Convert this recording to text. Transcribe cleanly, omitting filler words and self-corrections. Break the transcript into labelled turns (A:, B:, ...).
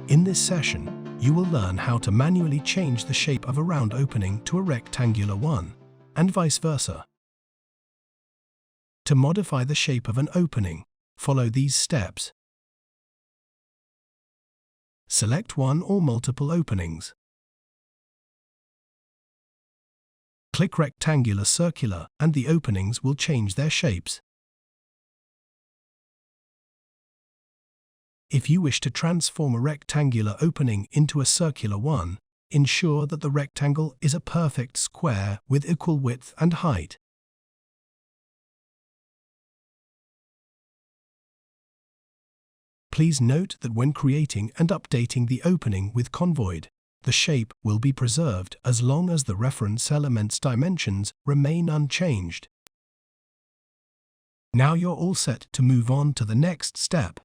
A: In this session, you will learn how to manually change the shape of a round opening to a rectangular one, and vice versa. To modify the shape of an opening, follow these steps. Select one or multiple openings. Click Rectangular Circular and the openings will change their shapes. If you wish to transform a rectangular opening into a circular one, ensure that the rectangle is a perfect square with equal width and height. Please note that when creating and updating the opening with ConVoid, the shape will be preserved as long as the reference element's dimensions remain unchanged. Now you're all set to move on to the next step.